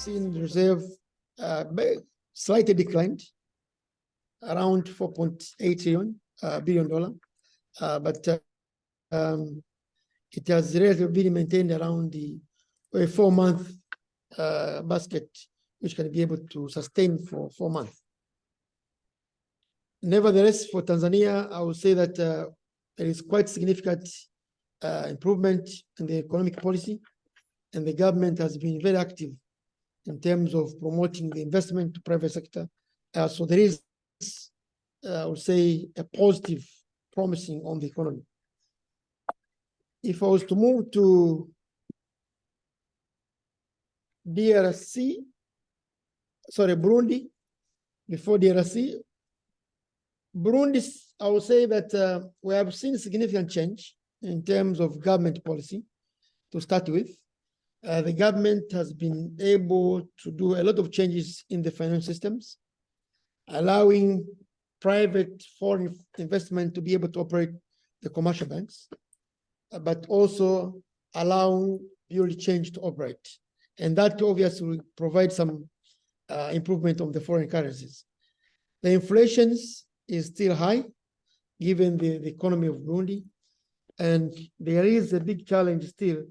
seen reserve slightly declined, around $4.8 billion, but it has relatively been maintained around the 4-month basket, which can be able to sustain for 4 months. Nevertheless, for Tanzania, I would say that there is quite significant improvement in the economic policy, and the government has been very active in terms of promoting the investment to private sector. So there is, I would say, a positive promising on the economy. If I was to move to Burundi, before DRC, Burundi, I would say that we have seen significant change in terms of government policy to start with. The government has been able to do a lot of changes in the finance systems, allowing private foreign investment to be able to operate the commercial banks, but also allowing purely change to operate. And that obviously will provide some improvement on the foreign currencies. The inflation is still high, given the economy of Burundi. And there is a big challenge still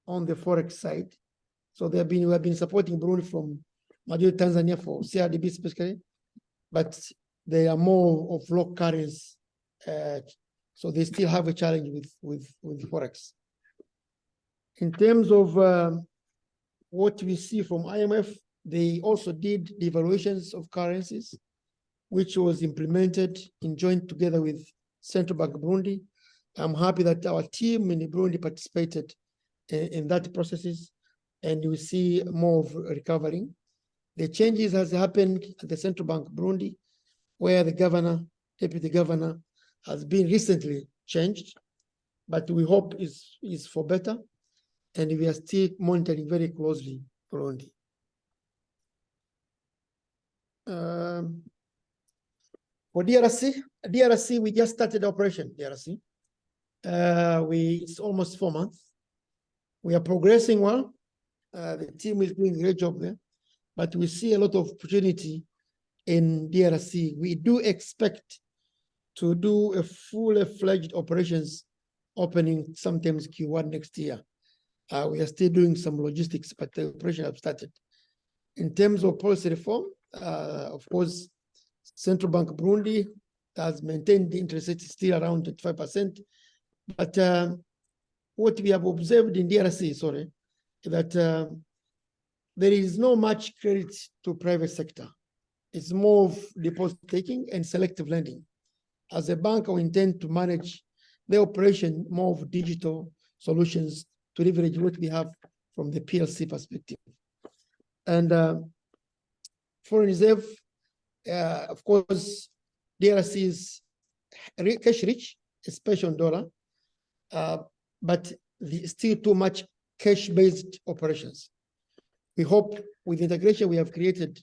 on the forex side. So we have been supporting Burundi from Majority Tanzania for CRDB specifically, but they are more of local currency. So they still have a challenge with forex. In terms of what we see from IMF, they also did devaluations of currencies, which was implemented in joint together with Central Bank of Burundi. I'm happy that our team in Burundi participated in that processes, and we see more of recovering. The changes has happened at the Central Bank of Burundi, where the governor, deputy governor, has been recently changed, but we hope is for better, and we are still monitoring very closely Burundi. For DRC, we just started operation, DRC. It's almost 4 months. We are progressing well. The team is doing a great job there, but we see a lot of opportunity in DRC. We do expect to do a full-fledged operations opening sometimes Q1 next year. We are still doing some logistics, but the operation have started. In terms of policy reform, of course, Central Bank of Burundi has maintained the interest rate still around 25%. But what we have observed in DRC, that there is no much credit to private sector. It's more of deposit taking and selective lending. As a bank, we intend to manage the operation more of digital solutions to leverage what we have from the PLC perspective. And foreign reserve, of course, DRC is cash rich, especially on dollar, but still too much cash-based operations. We hope with the integration we have created,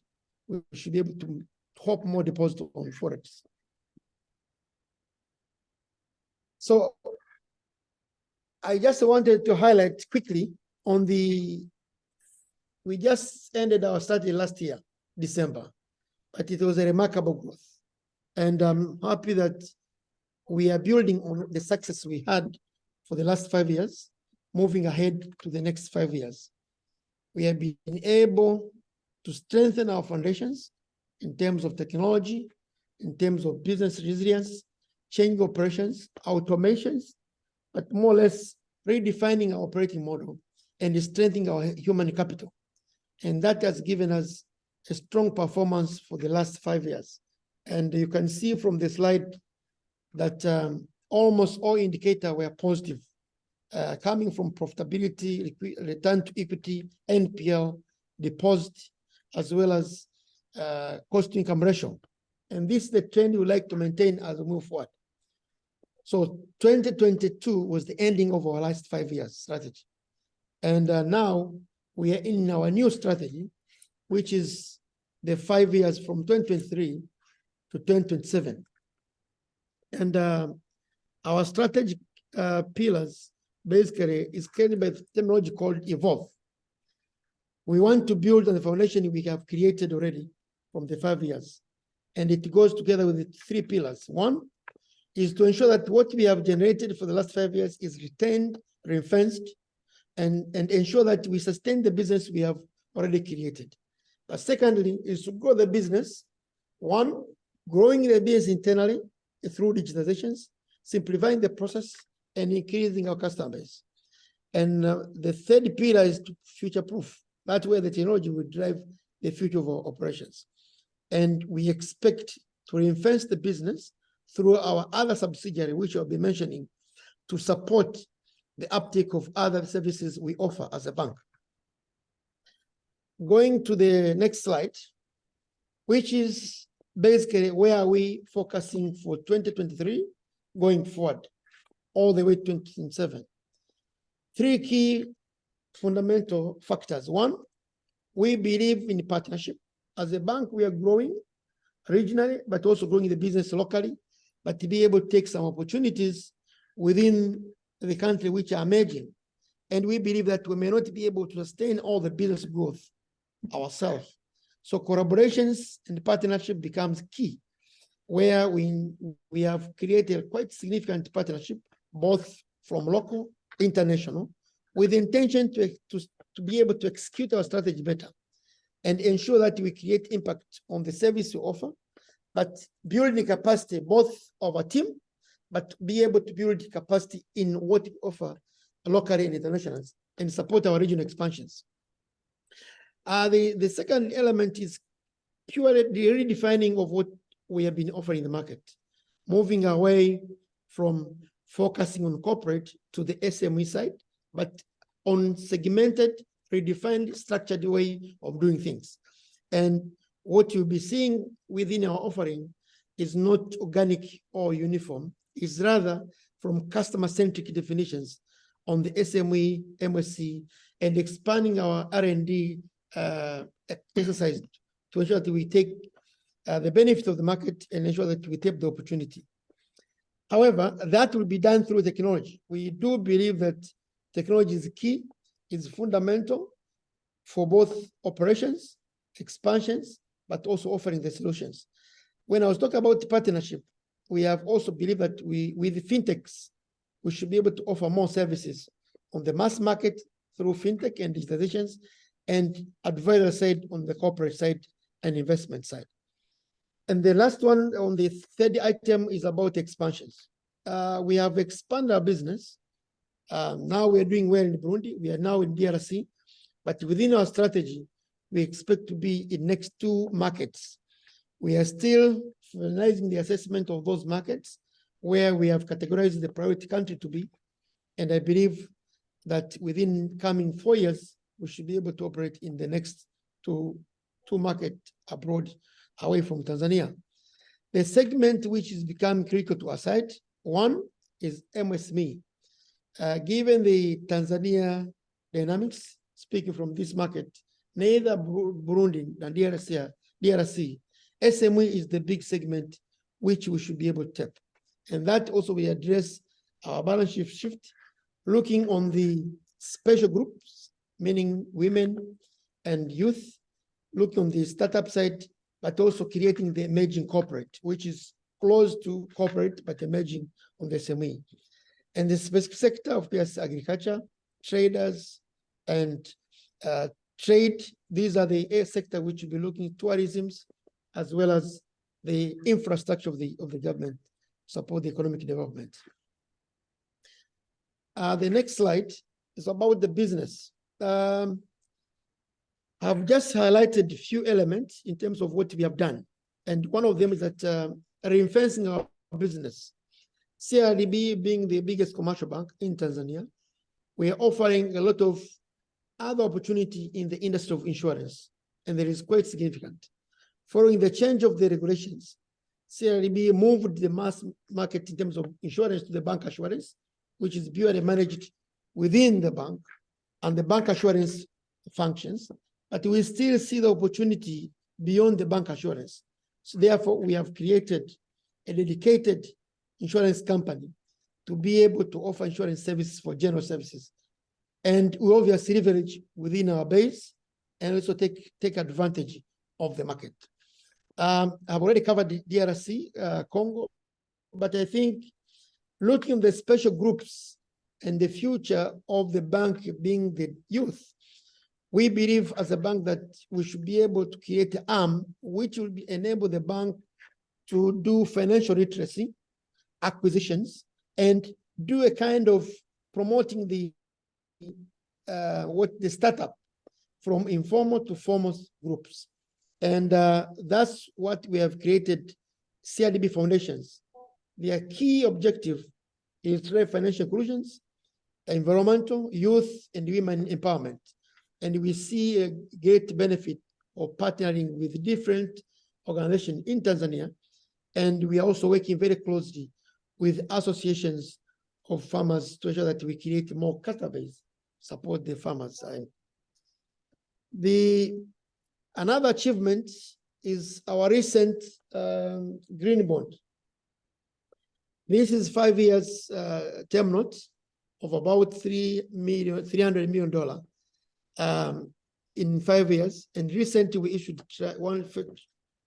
we should be able to hope more deposit on forex. So I just wanted to highlight quickly on we just ended our study last year, December, but it was a remarkable growth. And I'm happy that we are building on the success we had for the last 5 years, moving ahead to the next 5 years. We have been able to strengthen our foundations in terms of technology, in terms of business resilience, change operations, automations, but more or less redefining our operating model and strengthening our human capital. And that has given us a strong performance for the last 5 years. And you can see from the slide that almost all indicators were positive, coming from profitability, return to equity, NPL, deposit, as well as cost-to-income ratio. And this is the trend we like to maintain as we move forward. So 2022 was the ending of our last 5 years strategy. And now we are in our new strategy, which is the 5 years from 2023 to 2027. And our strategic pillars basically is created by the technology called Evolve. We want to build on the foundation we have created already from the 5 years. And it goes together with the 3 pillars. One is to ensure that what we have generated for the last 5 years is retained, ring-fenced, and ensure that we sustain the business we have already created. But secondly, is to grow the business. One, growing the business internally through digitizations, simplifying the process, and increasing our customer base. And the third pillar is to future-proof. That's where the technology will drive the future of our operations. And we expect to reinvest the business through our other subsidiary, which I'll be mentioning, to support the uptake of other services we offer as a bank. Going to the next slide, which is basically where are we focusing for 2023 going forward, all the way to 2027. 3 key fundamental factors. One, we believe in partnership. As a bank, we are growing regionally, but also growing the business locally, but to be able to take some opportunities within the country which are emerging. And we believe that we may not be able to sustain all the business growth ourselves. So collaborations and partnership becomes key, where we have created a quite significant partnership, both from local, international, with the intention to be able to execute our strategy better and ensure that we create impact on the service we offer, but building capacity both of our team, but be able to build capacity in what we offer locally and internationally and support our regional expansions. The second element is purely the redefining of what we have been offering in the market, moving away from focusing on corporate to the SME side, but on segmented, redefined, structured way of doing things. And what you'll be seeing within our offering is not organic or uniform, is rather from customer-centric definitions on the SME, MSC, and expanding our R&D exercise to ensure that we take the benefit of the market and ensure that we take the opportunity. However, that will be done through technology. We do believe that technology is key, is fundamental for both operations, expansions, but also offering the solutions. When I was talking about the partnership, we have also believed that with the fintechs, we should be able to offer more services on the mass market through fintech and digitizations, and advisor side on the corporate side and investment side. And the last one on the third item is about expansions. We have expanded our business. Now we're doing well in Burundi. We are now in DRC, but within our strategy, we expect to be in next 2 markets. We are still finalizing the assessment of those markets where we have categorized the priority country to be. And I believe that within coming 4 years, we should be able to operate in the next two markets abroad, away from Tanzania. The segment which is becoming critical to our side, one is MSME. Given the Tanzania dynamics, speaking from this market, neither Burundi and DRC, SME is the big segment which we should be able to tap. And that also we address our balance sheet shift, looking on the special groups, meaning women and youth, looking on the startup side, but also creating the emerging corporate, which is close to corporate, but emerging on the SME. And the specific sector of course, agriculture, traders, and trade. These are the sector which will be looking at tourism, as well as the infrastructure of the government, support the economic development. The next slide is about the business. I've just highlighted a few elements in terms of what we have done. And one of them is that reinforcing our business. CRDB being the biggest commercial bank in Tanzania, we are offering a lot of other opportunity in the industry of insurance, and that is quite significant. Following the change of the regulations, CRDB moved the mass market in terms of insurance to the bank assurance, which is purely managed within the bank and the bank assurance functions, but we still see the opportunity beyond the bank assurance. So therefore, we have created a dedicated insurance company to be able to offer insurance services for general services. And we obviously leverage within our base and also take advantage of the market. I've already covered the DRC, Congo, but I think looking at the special groups and the future of the bank being the youth, we believe as a bank that we should be able to create an arm which will enable the bank to do financial literacy, acquisitions, and do a kind of promoting the startup from informal to formal groups. And that's what we have created CRDB Foundations. Their key objective is to drive financial inclusions, environmental, youth, and women empowerment. And we see a great benefit of partnering with different organizations in Tanzania. And we are also working very closely with associations of farmers to ensure that we create more customer base, support the farmers. Another achievement is our recent green bond. This is 5 years term note of about $300 million in 5 years. And recently we issued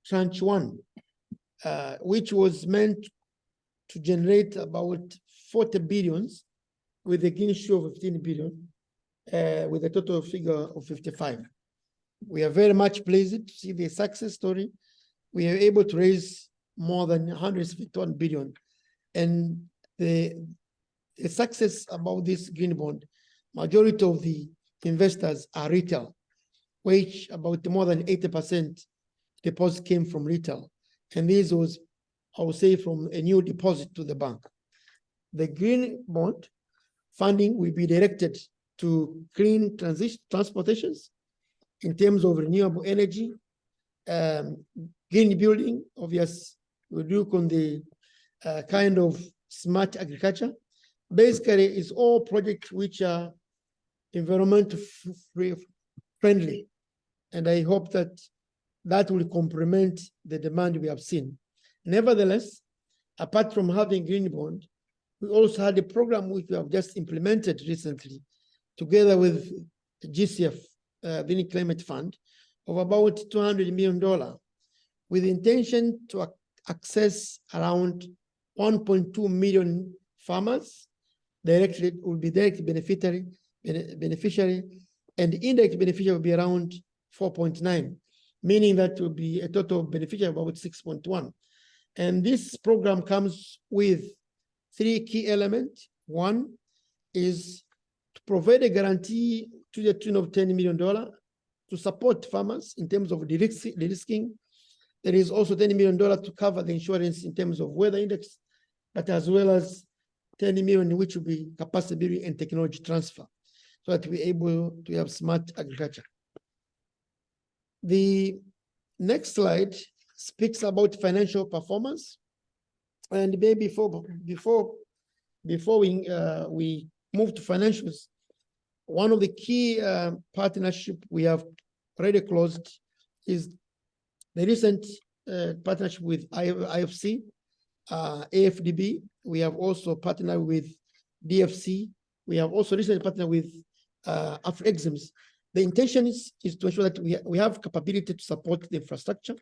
tranche one, which was meant to generate about 40 billions with a green show of 15 billion, with a total figure of 55. We are very much pleased to see the success story. We are able to raise more than 151 billion. And the success about this green bond, majority of the investors are retail, which about more than 80% deposit came from retail. And this was, I would say, from a new deposit to the bank. The green bond funding will be directed to clean transportations in terms of renewable energy, green building, obviously, we look on the kind of smart agriculture. Basically, it's all projects which are environmental friendly. And I hope that that will complement the demand we have seen. Nevertheless, apart from having green bond, we also had a program which we have just implemented recently, together with GCF, the Climate Fund, of about $200 million, with the intention to access around 1.2 million farmers. Directly will be direct beneficiary, and indirect beneficiary will be around 4.9, meaning that will be a total beneficiary of about 6.1. And this program comes with 3 key elements. One is to provide a guarantee to the tune of $10 million to support farmers in terms of de-risking. There is also $10 million to cover the insurance in terms of weather index, but as well as $10 million which will be capacity building and technology transfer, so that we're able to have smart agriculture. The next slide speaks about financial performance. And maybe before we move to financials, one of the key partnership we have already closed is the recent partnership with IFC, AFDB. We have also partnered with DFC. We have also recently partnered with Afrexim's. The intention is to ensure that we have capability to support the infrastructure,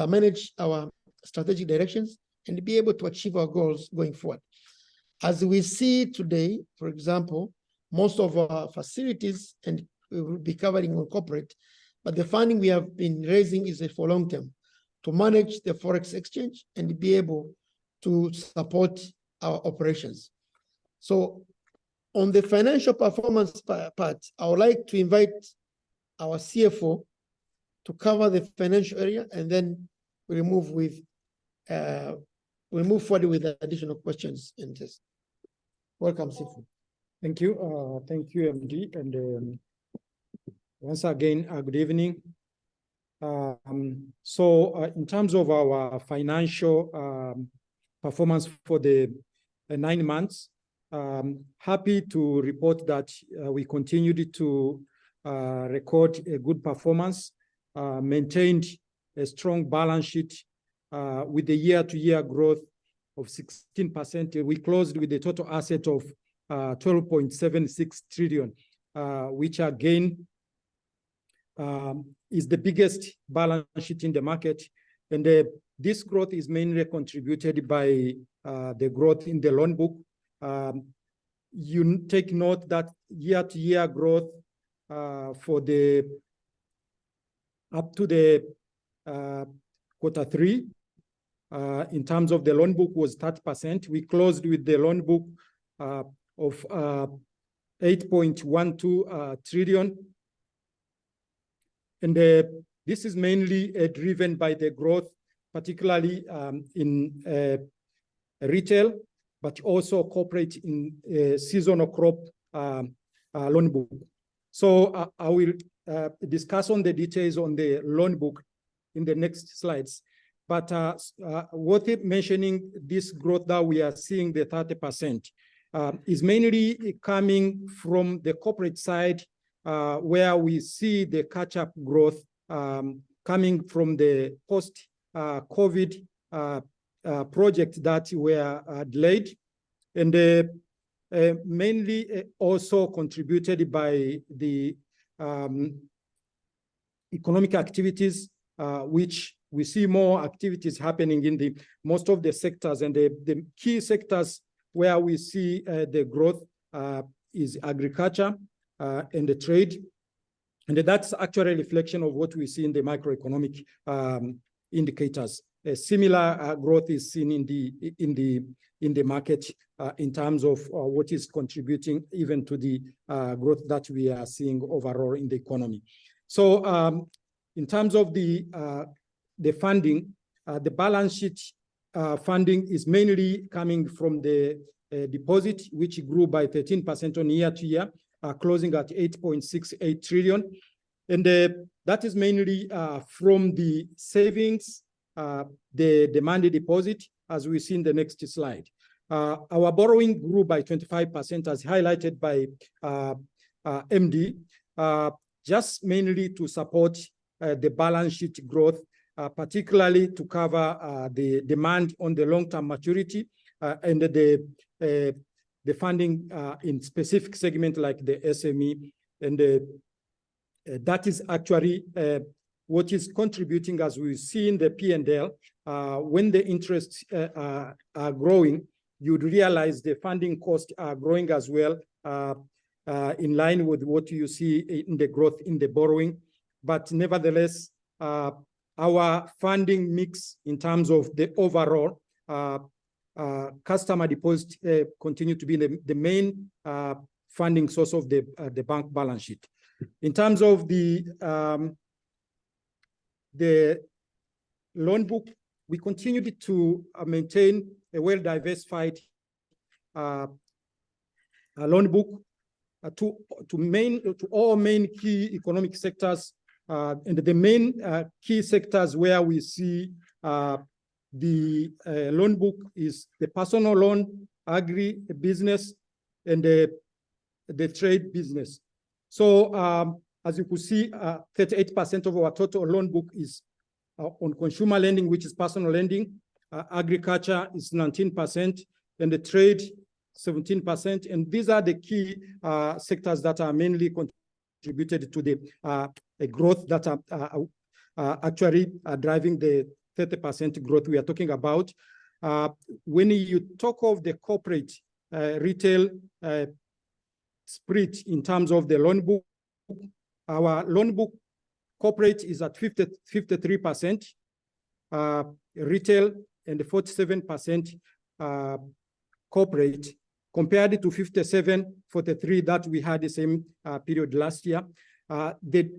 manage our strategic directions, and be able to achieve our goals going forward. As we see today, for example, most of our facilities, and we will be covering on corporate, but the funding we have been raising is for long term, to manage the Forex exchange and be able to support our operations. So on the financial performance part, I would like to invite our CFO to cover the financial area, and then we'll move forward with additional questions and just welcome, CFO. Thank you, MD, and once again, good evening. In terms of our financial performance for the 9 months, happy to report that we continued to record a good performance, maintained a strong balance sheet with the year-to-year growth of 16%. We closed with a total asset of 12.76 trillion, which again is the biggest balance sheet in the market. And this growth is mainly contributed by the growth in the loan book. You take note that year-to-year growth for the up to the Q3 in terms of the loan book was 30%. We closed with the loan book of 8.12 trillion. And this is mainly driven by the growth, particularly in retail, but also corporate in seasonal crop loan book. So I will discuss on the details on the loan book in the next slides. But worth it mentioning, this growth that we are seeing, the 30%, is mainly coming from the corporate side, where we see the catch-up growth coming from the post-COVID project that were delayed, and mainly also contributed by the economic activities, which we see more activities happening in the most of the sectors, and the key sectors where we see the growth is agriculture and the trade, and that's actually a reflection of what we see in the macroeconomic indicators. A similar growth is seen in the market in terms of what is contributing even to the growth that we are seeing overall in the economy. So in terms of the funding, the balance sheet funding is mainly coming from the deposit, which grew by 13% on year-to-year, closing at 8.68 trillion. And that is mainly from the savings, the demand deposit, as we see in the next slide. Our borrowing grew by 25%, as highlighted by MD, just mainly to support the balance sheet growth, particularly to cover the demand on the long-term maturity and the funding in specific segment like the SME. And that is actually what is contributing, as we see in the P&L. When the interests are growing, you'd realize the funding costs are growing as well, in line with what you see in the growth in the borrowing. But nevertheless, our funding mix in terms of the overall customer deposit continue to be the main funding source of the bank balance sheet. In terms of the loan book, we continued to maintain a well-diversified loan book to all main key economic sectors, and the main key sectors where we see the loan book is the personal loan, agri business, and the trade business. So as you could see, 38% of our total loan book is on consumer lending, which is personal lending. Agriculture is 19%, and the trade 17%. And these are the key sectors that are mainly contributed to the growth that are actually driving the 30% growth we are talking about. When you talk of the corporate retail split in terms of the loan book, our loan book corporate is at 53%, retail, and 47% corporate, compared to 57-43 that we had the same period last year. The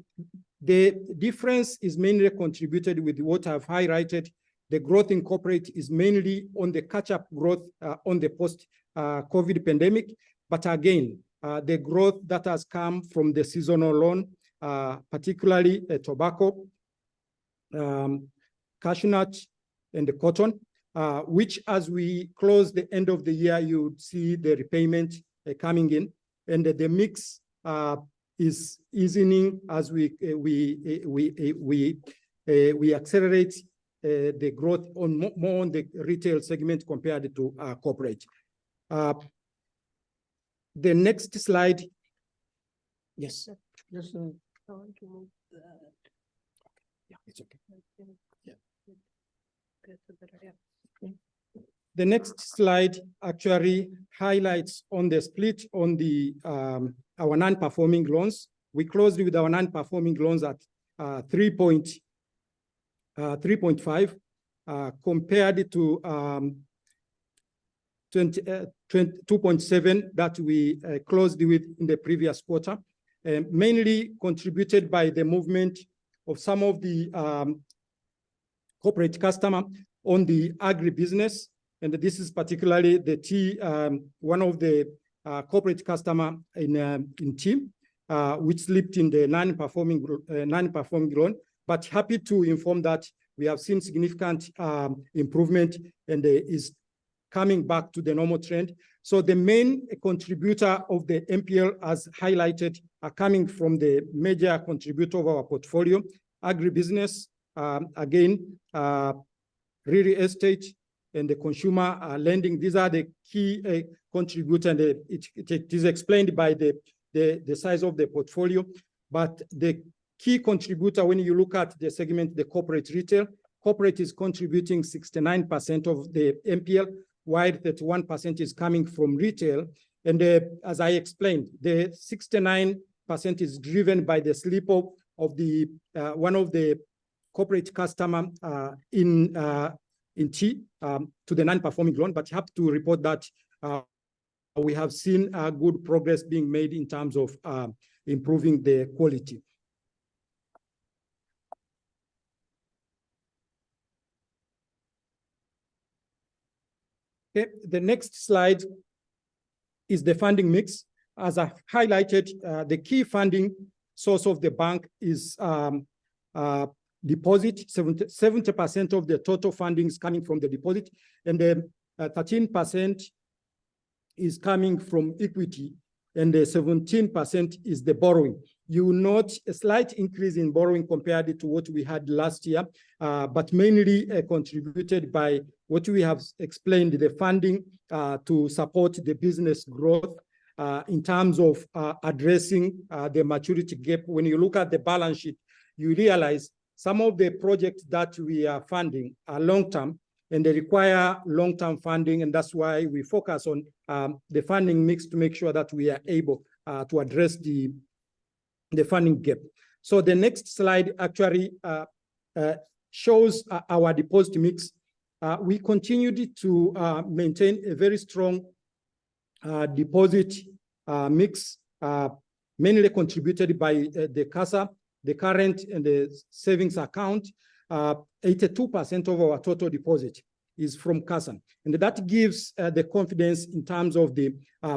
difference is mainly contributed with what I've highlighted. The growth in corporate is mainly on the catch-up growth on the post-COVID pandemic. But again, the growth that has come from the seasonal loan, particularly tobacco, cashew nut, and the cotton, which as we close the end of the year, you would see the repayment coming in, and the mix is easing as we accelerate the growth on more on the retail segment compared to corporate. The next slide. Yes. Yes, I want to move that. Yeah, it's okay. Yeah. Get a better, yeah. The next slide actually highlights on the split on the our non-performing loans. We closed with our non-performing loans at 3.5 compared to 2.7 that we closed with in the previous quarter, mainly contributed by the movement of some of the corporate customer on the agribusiness. And this is particularly the tea, one of the corporate customer in tea, which slipped in the non-performing loan. But happy to inform that we have seen significant improvement and is coming back to the normal trend. So the main contributor of the NPL, as highlighted, are coming from the major contributor of our portfolio, agribusiness, again, real estate, and the consumer lending. These are the key contributors, and it is explained by the size of the portfolio. But the key contributor, when you look at the segment, the corporate retail, corporate is contributing 69% of the NPL, while 31% is coming from retail. And as I explained, the 69% is driven by the slip of the one of the corporate customer in tea to the non-performing loan. But you have to report that we have seen good progress being made in terms of improving the quality. Okay, the next slide is the funding mix. As I highlighted, the key funding source of the bank is deposit. 70% of the total funding is coming from the deposit, and then 13% is coming from equity, and the 17% is the borrowing. You will note a slight increase in borrowing compared to what we had last year, but mainly contributed by what we have explained, the funding to support the business growth in terms of addressing the maturity gap. When you look at the balance sheet, you realize some of the projects that we are funding are long-term, and they require long-term funding, and that's why we focus on the funding mix to make sure that we are able to address the funding gap. So the next slide actually shows our deposit mix. We continued to maintain a very strong deposit mix, mainly contributed by the CASA, the current and the savings account. 82% of our total deposit is from CASA. And that gives the confidence in terms of the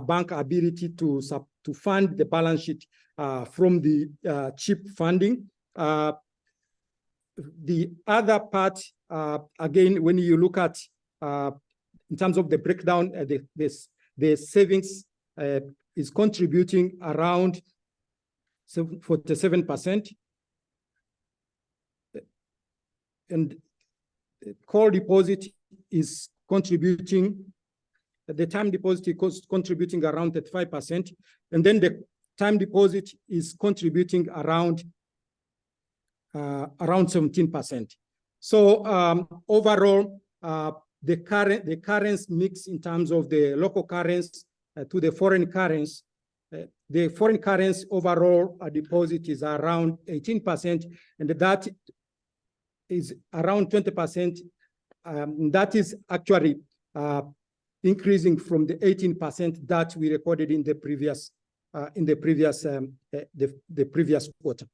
bank ability to fund the balance sheet from the cheap funding. The other part, again, when you look at in terms of the breakdown, the savings is contributing around 47%. And core deposit is contributing, the time deposit is contributing around 35%. And then the time deposit is contributing around 17%. So overall, the currency mix in terms of the local currency to the foreign currency, the foreign currency overall deposit is around 18%, and that is around 20%. That is actually increasing from the 18% that we recorded in the previous quarter.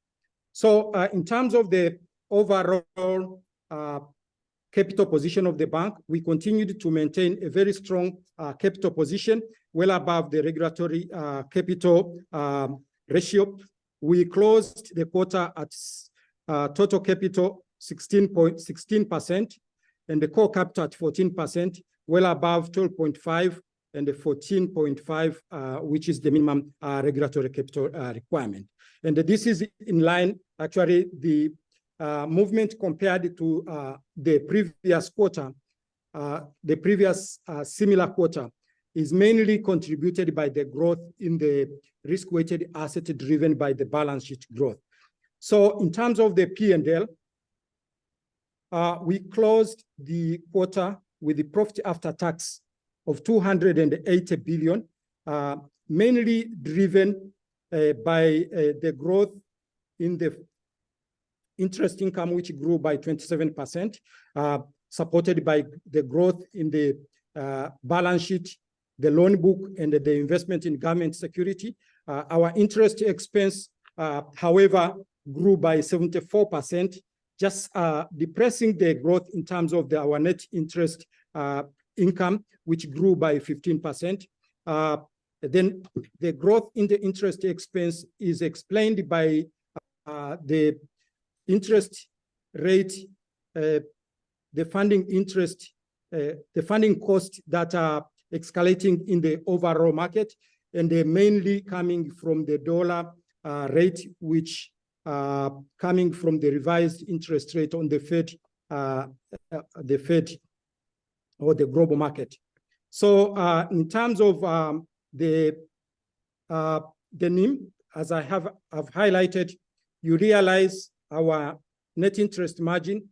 So in terms of the overall capital position of the bank, we continued to maintain a very strong capital position, well above the regulatory capital ratio. We closed the quarter at total capital 16%, and the core capital at 14%, well above 12.5 and the 14.5, which is the minimum regulatory capital requirement. And this is in line, actually, the movement compared to the previous quarter, the previous similar quarter, is mainly contributed by the growth in the risk-weighted asset driven by the balance sheet growth. So in terms of the P&L, we closed the quarter with the profit after tax of 280 billion, mainly driven by the growth in the interest income, which grew by 27%, supported by the growth in the balance sheet, the loan book, and the investment in government security. Our interest expense, however, grew by 74%, just depressing the growth in terms of our net interest income, which grew by 15%. Then the growth in the interest expense is explained by the interest rate, the funding interest, the funding costs that are escalating in the overall market, and they're mainly coming from the dollar rate, which coming from the revised interest rate on the Fed or the global market. So in terms of the NIM, as I've highlighted, you realize our net interest margin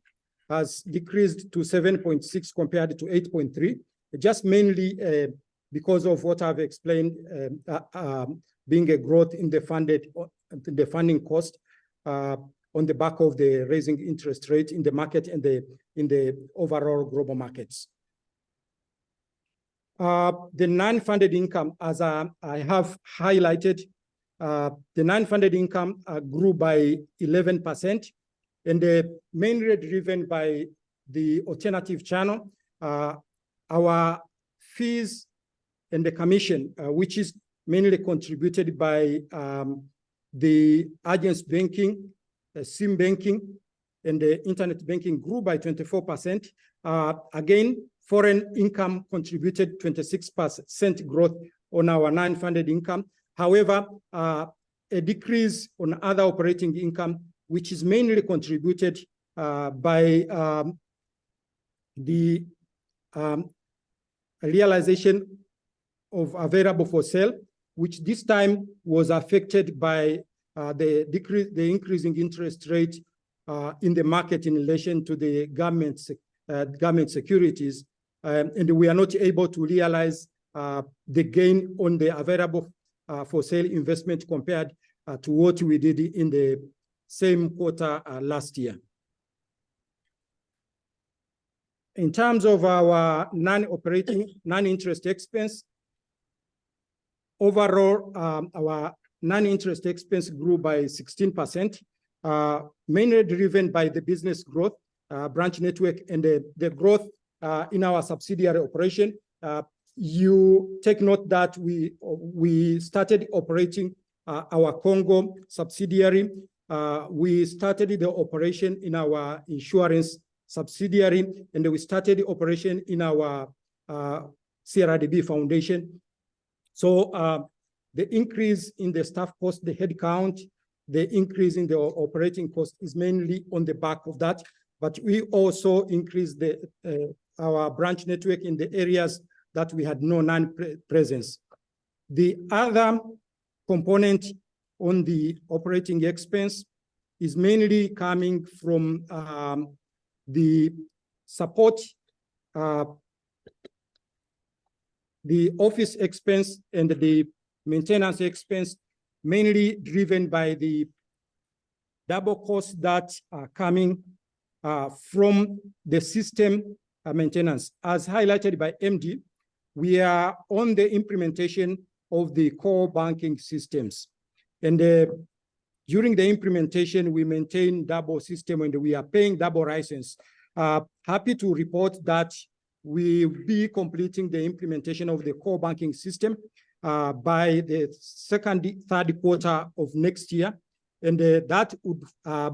has decreased to 7.6 compared to 8.3, just mainly because of what I've explained, being a growth in the funding cost on the back of the raising interest rate in the market and in the overall global markets. The non-funded income, as I have highlighted, the non-funded income grew by 11%, and mainly driven by the alternative channel. Our fees and the commission, which is mainly contributed by the agents banking, SIM banking, and the internet banking grew by 24%. Again, foreign income contributed 26% growth on our non-funded income. However, a decrease on other operating income, which is mainly contributed by the realization of available for sale, which this time was affected by the increasing interest rate in the market in relation to the government securities, and we are not able to realize the gain on the available for sale investment compared to what we did in the same quarter last year. In terms of our non-interest expense, overall, our non-interest expense grew by 16%, mainly driven by the business growth, branch network, and the growth in our subsidiary operation. You take note that we started operating our Congo subsidiary. We started the operation in our insurance subsidiary, and we started the operation in our CRDB Foundation. So the increase in the staff cost, the headcount, the increase in the operating cost is mainly on the back of that. But we also increased our branch network in the areas that we had no non-presence. The other component on the operating expense is mainly coming from the support, the office expense, and the maintenance expense, mainly driven by the double costs that are coming from the system maintenance. As highlighted by MD, we are on the implementation of the core banking systems. And during the implementation, we maintain double system and we are paying double license. Happy to report that we will be completing the implementation of the core banking system by the third quarter of next year. And that would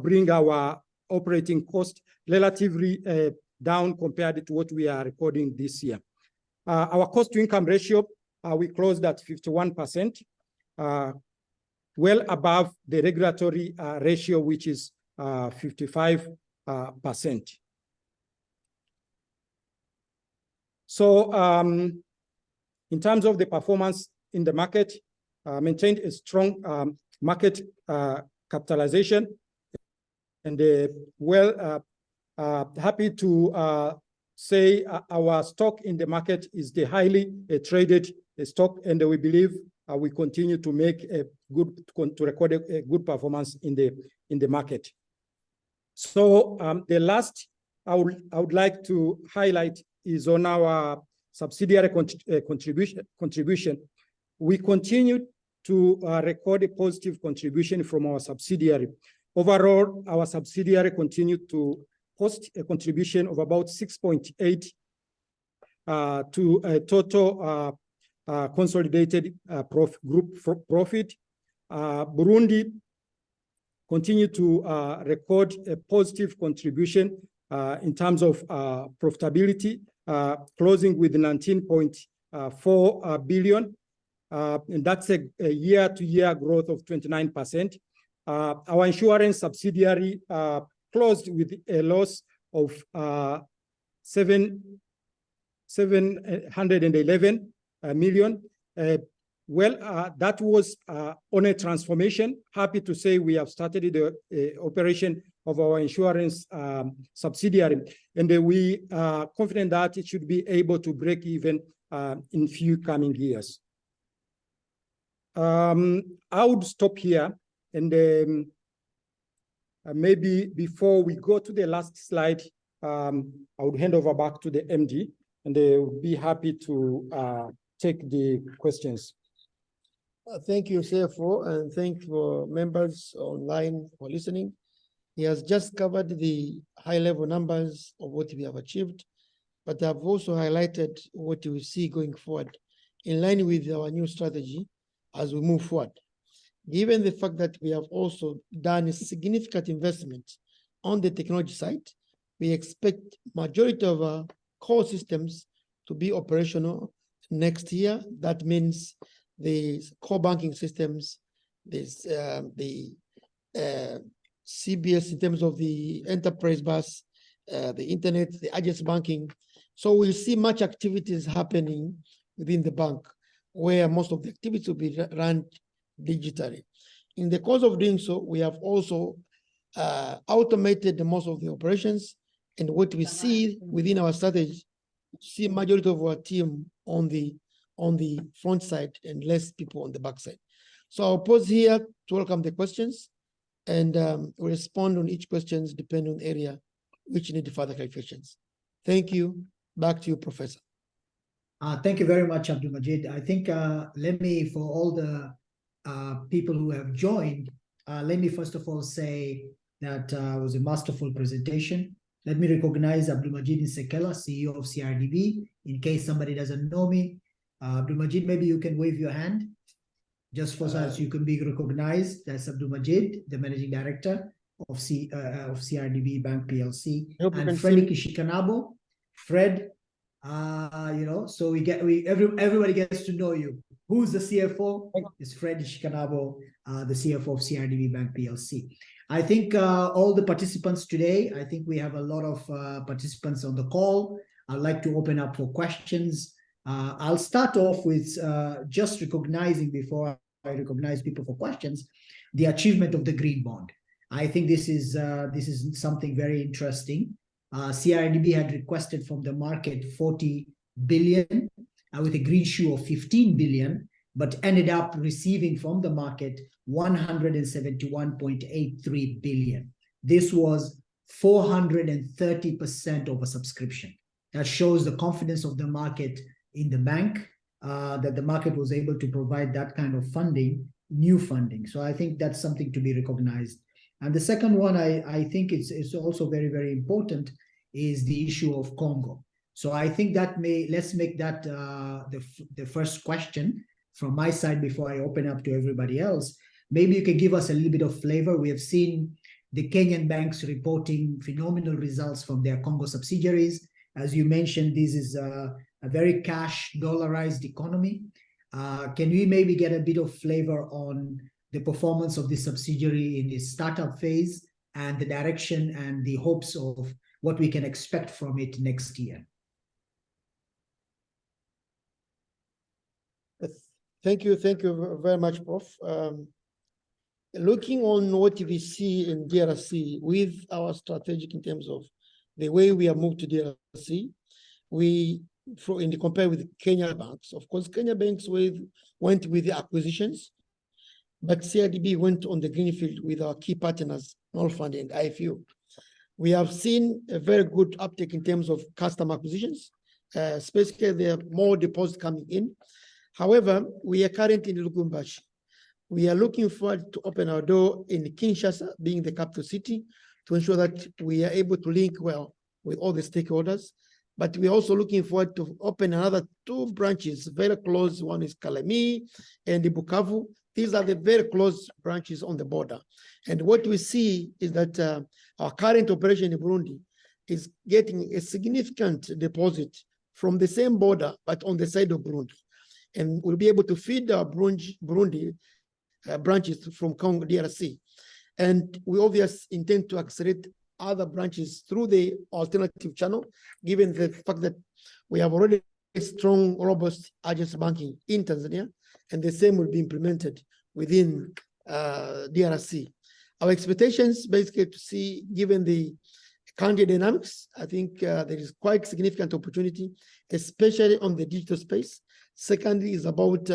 bring our operating cost relatively down compared to what we are recording this year. Our cost to income ratio, we closed at 51%, well above the regulatory ratio, which is 55%. So in terms of the performance in the market, maintained a strong market capitalization. And happy to say our stock in the market is the highly traded stock, and we believe we continue to make a to record a good performance in the market. So the last I would like to highlight is on our subsidiary contribution. We continue to record a positive contribution from our subsidiary. Overall, our subsidiary continued to post a contribution of about 6.8 to a total consolidated group profit. Burundi continued to record a positive contribution in terms of profitability, closing with 19.4 billion. And that's a year-to-year growth of 29%. Our insurance subsidiary closed with a loss of 711 million. That was on a transformation. Happy to say we have started the operation of our insurance subsidiary, and we are confident that it should be able to break even in few coming years. I would stop here, and maybe before we go to the last slide, I would hand over back to the MD, and they would be happy to take the questions. Thank you, CFO, and thank you members online for listening. He has just covered the high-level numbers of what we have achieved, but I've also highlighted what we see going forward in line with our new strategy as we move forward. Given the fact that we have also done a significant investment on the technology side, we expect majority of our core systems to be operational next year. That means the core banking systems, the CBS in terms of the enterprise bus, the internet, the agents banking. So we'll see much activities happening within the bank where most of the activities will be run digitally. In the course of doing so, we have also automated most of the operations, and what we see within our strategy, see majority of our team on the front side and less people on the back side. So I'll pause here to welcome the questions, and we'll respond on each questions depending on area which need further clarifications. Thank you. Back to you, Professor. Thank you very much, Abdul Majid. I think let me, for all the people who have joined, let me first of all say that it was a masterful presentation. Let me recognize Abdul Majid Nsekela, CEO of CRDB. In case somebody doesn't know me, Abdul Majid, maybe you can wave your hand just for so you can be recognized. That's Abdul Majid, the Managing Director of CRDB Bank Plc. And Fred Kishikanabo. Fred, you know, so everybody gets to know you. Who's the CFO? It's Fred Kishikanabo, the CFO of CRDB Bank Plc. I think all the participants today, I think we have a lot of participants on the call. I'd like to open up for questions. I'll start off with just recognizing, before I recognize people for questions, the achievement of the green bond. I think this is something very interesting. CRDB had requested from the market 40 billion with a green shoe of 15 billion, but ended up receiving from the market 171.83 billion. This was 430% oversubscription. That shows the confidence of the market in the bank, that the market was able to provide that kind of funding, new funding. So I think that's something to be recognized. And the second one, I think it's also very, very important, is the issue of Congo. So I think that let's make that the first question from my side before I open up to everybody else. Maybe you can give us a little bit of flavor. We have seen the Kenyan banks reporting phenomenal results from their Congo subsidiaries. As you mentioned, this is a very cash dollarized economy. Can we maybe get a bit of flavor on the performance of the subsidiary in its startup phase and the direction and the hopes of what we can expect from it next year? Thank you very much, Prof. looking on what we see in DRC with our strategic in terms of the way we have moved to DRC, in the compare with Kenya banks, of course, Kenya banks went with the acquisitions, but CRDB went on the greenfield with our key partners, Norfund and IFU. We have seen a very good uptake in terms of customer acquisitions, especially there are more deposits coming in. However, we are currently in Lubumbashi. We are looking forward to open our door in Kinshasa, being the capital city, to ensure that we are able to link well with all the stakeholders. But we're also looking forward to open another 2 branches, very close. One is Kalemi and Bukavu. These are the very close branches on the border. And what we see is that our current operation in Burundi is getting a significant deposit from the same border, but on the side of Burundi. And we'll be able to feed our Burundi branches from Congo DRC. And we obviously intend to accelerate other branches through the alternative channel, given the fact that we have already a strong, robust agency banking in Tanzania, and the same will be implemented within DRC. Our expectations basically to see, given the country dynamics, I think there is quite significant opportunity, especially on the digital space. Secondly is about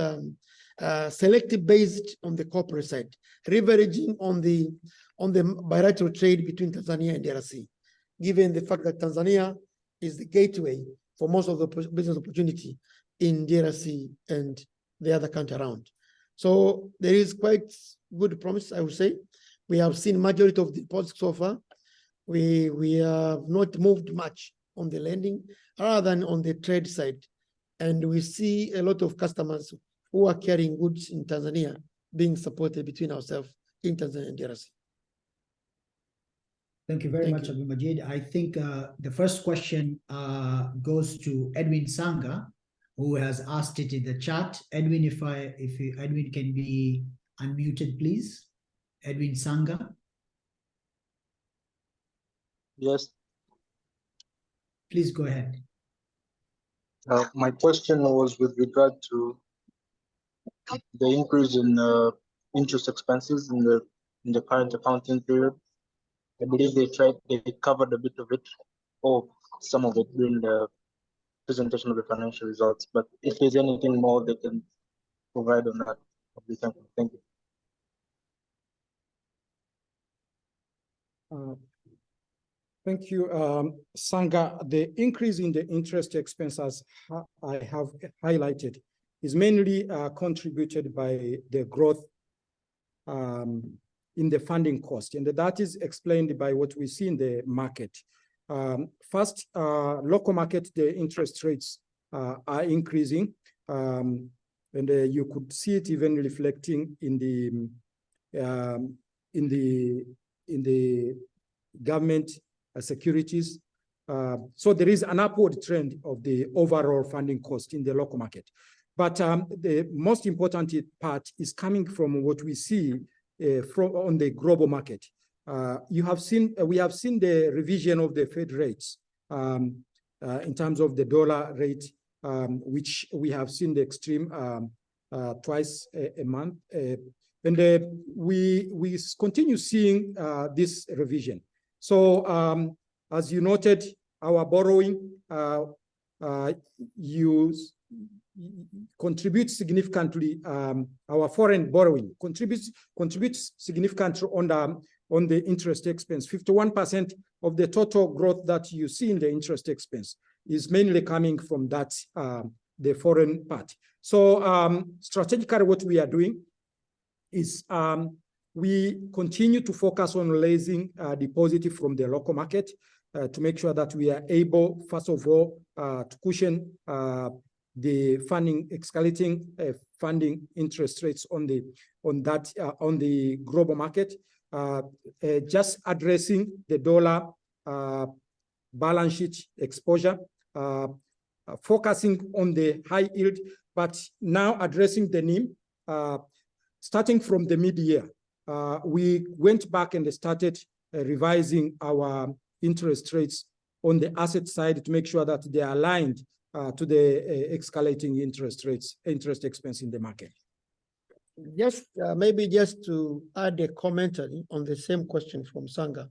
selective based on the corporate side, leveraging on the bilateral trade between Tanzania and DRC, given the fact that Tanzania is the gateway for most of the business opportunity in DRC and the other country around. So there is quite good promise, I would say. We have seen majority of the deposits so far. We have not moved much on the lending rather than on the trade side. And we see a lot of customers who are carrying goods in Tanzania being supported between ourselves in Tanzania and DRC. Thank you very much, Abdul Majid. I think the first question goes to Edwin Sanga, who has asked it in the chat. Edwin, if Edwin can be unmuted, please. Edwin Sanga. Yes. Please go ahead. My question was with regard to the increase in interest expenses in the current accounting period. I believe they covered a bit of it, or some of it during the presentation of the financial results. But if there's anything more they can provide on that, I'll be thankful. Thank you. Thank you, Sanga. The increase in the interest expenses I have highlighted is mainly contributed by the growth in the funding cost, and that is explained by what we see in the market. First, local market, the interest rates are increasing, and you could see it even reflecting in the government securities. So there is an upward trend of the overall funding cost in the local market. But the most important part is coming from what we see on the global market. We have seen the revision of the Fed rates in terms of the dollar rate, which we have seen the extreme twice a month. And we continue seeing this revision. So as you noted, our borrowing contributes significantly. Our foreign borrowing contributes significantly on the interest expense. 51% of the total growth that you see in the interest expense is mainly coming from that the foreign part. So strategically, what we are doing is we continue to focus on raising deposit from the local market to make sure that we are able, first of all, to cushion the funding, escalating funding interest rates on the global market, just addressing the dollar balance sheet exposure, focusing on the high yield, but now addressing the NIM. Starting from the mid-year, we went back and started revising our interest rates on the asset side to make sure that they are aligned to the escalating interest expense in the market. Just maybe just to add a commentary on the same question from Sanga.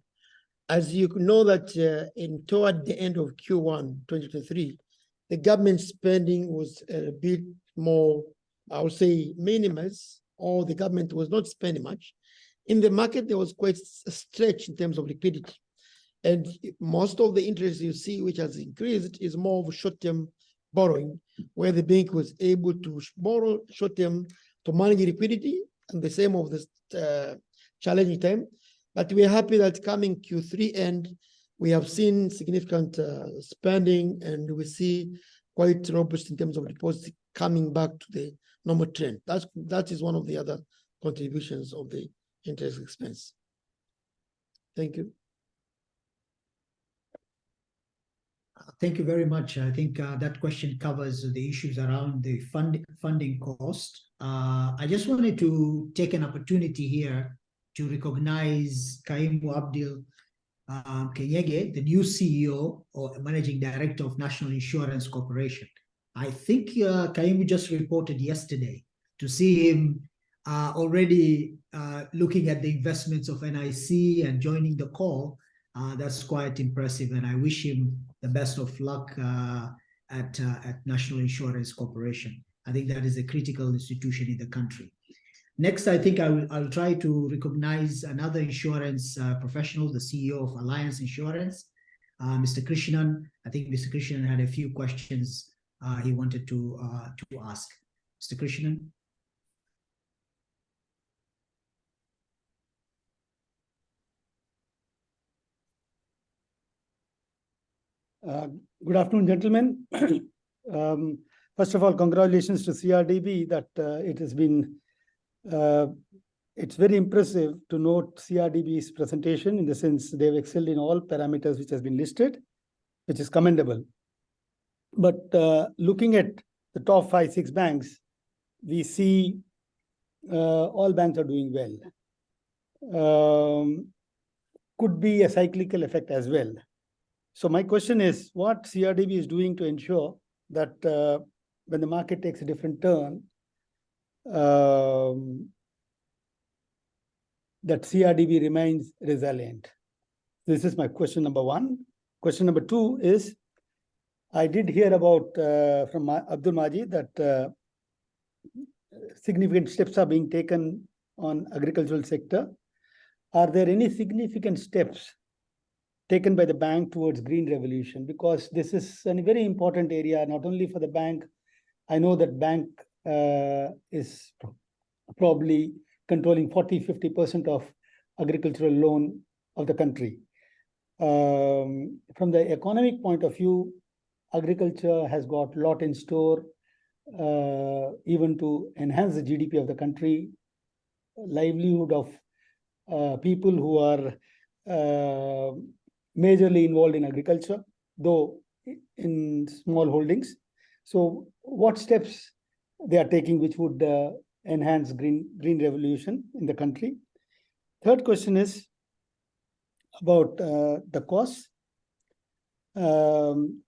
As you know that toward the end of Q1 2023, the government spending was a bit more, I would say, minimized, or the government was not spending much. In the market, there was quite a stretch in terms of liquidity. And most of the interest you see, which has increased, is more of short-term borrowing, where the bank was able to borrow short-term to manage liquidity, and the same of this challenging time. But we are happy that coming Q3 end, we have seen significant spending, and we see quite robust in terms of deposits coming back to the normal trend. That is one of the other contributions of the interest expense. Thank you. Thank you very much. I think that question covers the issues around the funding cost. I just wanted to take an opportunity here to recognize Kaimu Abdul Kenyege, the new CEO or Managing Director of National Insurance Corporation. I think Kaimu just reported yesterday to see him already looking at the investments of NIC and joining the call. That's quite impressive, and I wish him the best of luck at National Insurance Corporation. I think that is a critical institution in the country. Next, I think I'll try to recognize another insurance professional, the CEO of Alliance Insurance, Mr. Krishnan. I think Mr. Krishnan had a few questions he wanted to ask. Mr. Krishnan. Good afternoon, gentlemen. First of all, congratulations to CRDB that it has been, it's very impressive to note CRDB's presentation in the sense they've excelled in all parameters which has been listed, which is commendable. But looking at the top 5-6 banks, we see all banks are doing well. Could be a cyclical effect as well. So my question is, what CRDB is doing to ensure that when the market takes a different turn, that CRDB remains resilient? This is my question number one. Question number two is, I did hear about from Abdul Majid that significant steps are being taken on agricultural sector. Are there any significant steps taken by the bank towards green revolution? Because this is a very important area, not only for the bank. I know that bank is probably controlling 40-50% of agricultural loan of the country. From the economic point of view, agriculture has got a lot in store, even to enhance the GDP of the country, livelihood of people who are majorly involved in agriculture, though in small holdings. So what steps they are taking which would enhance green revolution in the country? Third question is about the costs.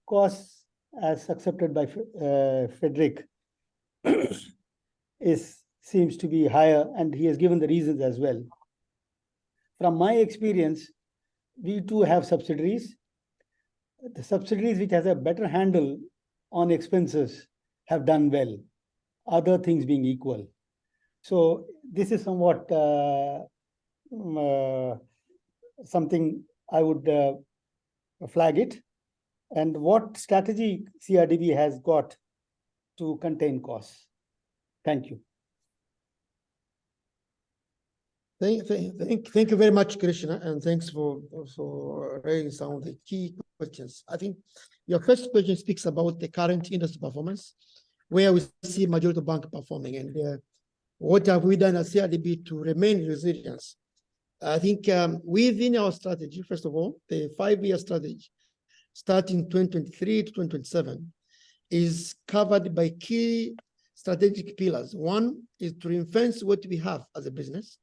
Costs as accepted by Frederick seems to be higher, and he has given the reasons as well. From my experience, we too have subsidiaries. The subsidiaries which has a better handle on expenses have done well, other things being equal. So this is somewhat something I would flag it. And what strategy CRDB has got to contain costs? Thank you. Thank you very much, Krishna, and thanks for raising some of the key questions. I think your first question speaks about the current industry performance, where we see majority of bank performing, and what have we done at CRDB to remain resilient. I think within our strategy, first of all, the 5-year strategy, starting 2023 to 2027, is covered by key strategic pillars. One is to reinforce what we have as a business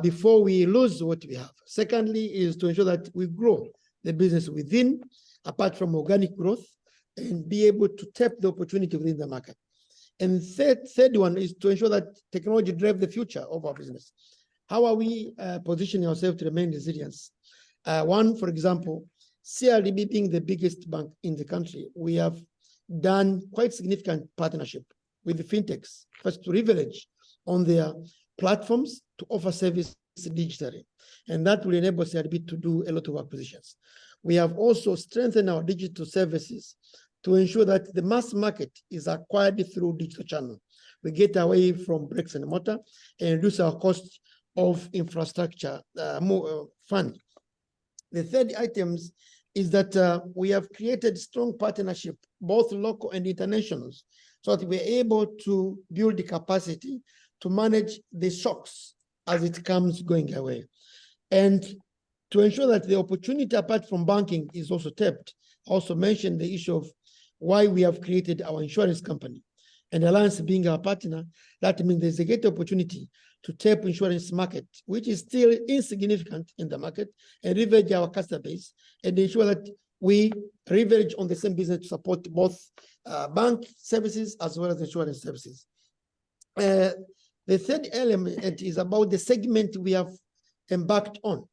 before we lose what we have. Secondly, is to ensure that we grow the business within, apart from organic growth, and be able to tap the opportunity within the market. And third one is to ensure that technology drives the future of our business. How are we positioning ourselves to remain resilient? One, for example, CRDB being the biggest bank in the country, we have done quite significant partnership with the fintechs, first to leverage on their platforms to offer service digitally. And that will enable CRDB to do a lot of acquisitions. We have also strengthened our digital services to ensure that the mass market is acquired through digital channel. We get away from bricks and mortar and reduce our cost of infrastructure fund. The third items is that we have created strong partnership, both local and international, so that we're able to build the capacity to manage the shocks as it comes going away. And to ensure that the opportunity apart from banking is also tapped, I also mentioned the issue of why we have created our insurance company. And Alliance being our partner, that means there's a great opportunity to tap insurance market, which is still insignificant in the market, and leverage our customer base and ensure that we leverage on the same business to support both bank services as well as insurance services. The third element is about the segment we have embarked on.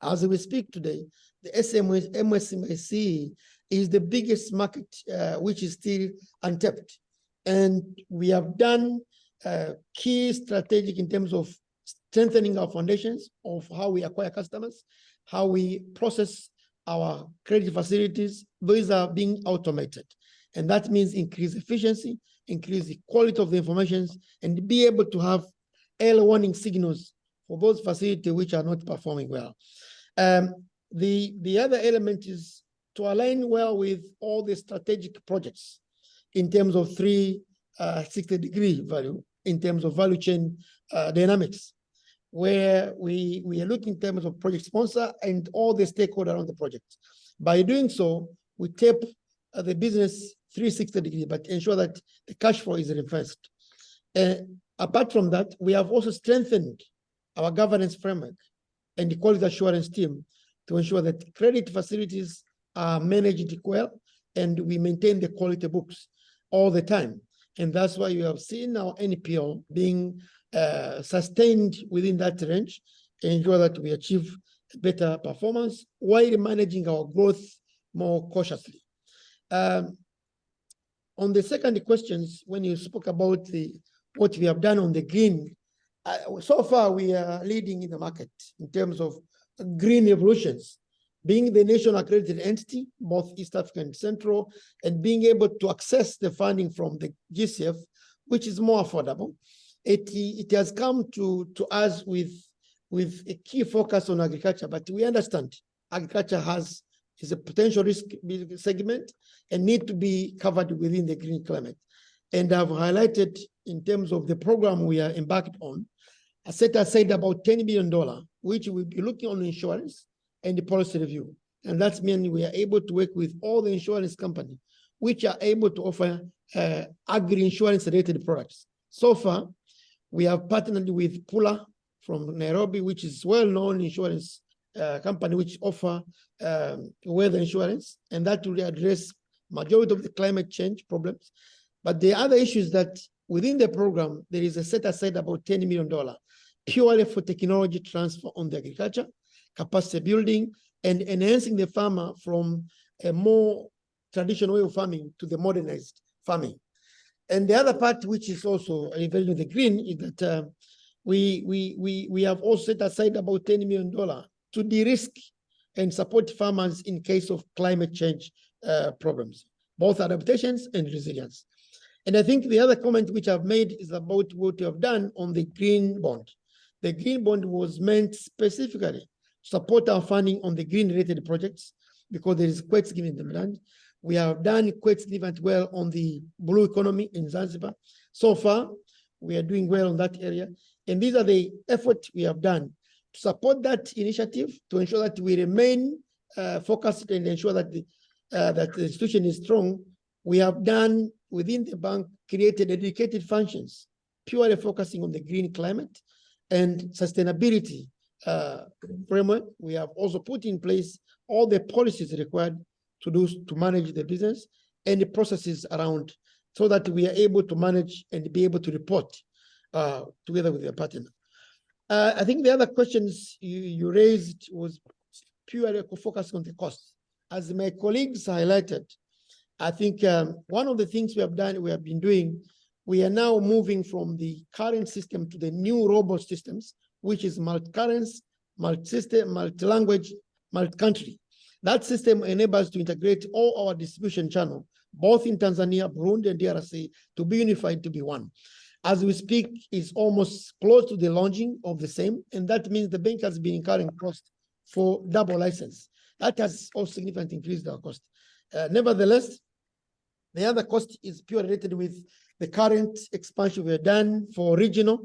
As we speak today, the MSME is the biggest market, which is still untapped. And we have done key strategic in terms of strengthening our foundations of how we acquire customers, how we process our credit facilities. Those are being automated. And that means increase efficiency, increase the quality of the information, and be able to have early warning signals for those facilities which are not performing well. The other element is to align well with all the strategic projects in terms of 360-degree value, in terms of value chain dynamics, where we are looking in terms of project sponsor and all the stakeholders on the project. By doing so, we tap the business 360-degree, but ensure that the cash flow is reversed. Apart from that, we have also strengthened our governance framework and the quality assurance team to ensure that credit facilities are managed well and we maintain the quality books all the time. And that's why you have seen our NPL being sustained within that range and ensure that we achieve better performance while managing our growth more cautiously. On the second questions, when you spoke about what we have done on the green, so far we are leading in the market in terms of green evolutions, being the national accredited entity, both East African and Central, and being able to access the funding from the GCF, which is more affordable. It has come to us with a key focus on agriculture, but we understand agriculture is a potential risk segment and need to be covered within the green climate. And I've highlighted in terms of the program we are embarked on, I set aside about $10 million, which we'll be looking on insurance and the policy review. And that's mean we are able to work with all the insurance companies, which are able to offer agri-insurance related products. So far, we have partnered with Pula from Nairobi, which is well-known insurance company which offer weather insurance, and that will address majority of the climate change problems. But the other issue is that within the program, there is a set aside about $10 million purely for technology transfer on the agriculture, capacity building, and enhancing the farmer from a more traditional way of farming to the modernized farming. And the other part, which is also relevant with the green, is that we have also set aside about $10 million to de-risk and support farmers in case of climate change problems, both adaptations and resilience. And I think the other comment which I've made is about what we have done on the green bond. The green bond was meant specifically to support our funding on the green-related projects because there is quite significant demand. We have done quite significant well on the blue economy in Zanzibar. So far, we are doing well on that area. And these are the efforts we have done to support that initiative, to ensure that we remain focused and ensure that the institution is strong. We have done within the bank, created dedicated functions, purely focusing on the green climate and sustainability framework. We have also put in place all the policies required to manage the business and the processes around so that we are able to manage and be able to report together with your partner. I think the other questions you raised was purely focused on the cost. As my colleagues highlighted, I think one of the things we have been doing, we are now moving from the current system to the new robust systems, which is multi-currency, multi-system, multi-language, multi-country. That system enables us to integrate all our distribution channel, both in Tanzania, Burundi, and DRC, to be unified, to be one. As we speak, it's almost close to the launching of the same, and that means the bank has been incurring cost for double license. That has also significantly increased our cost. Nevertheless, the other cost is purely related with the current expansion we have done for regional,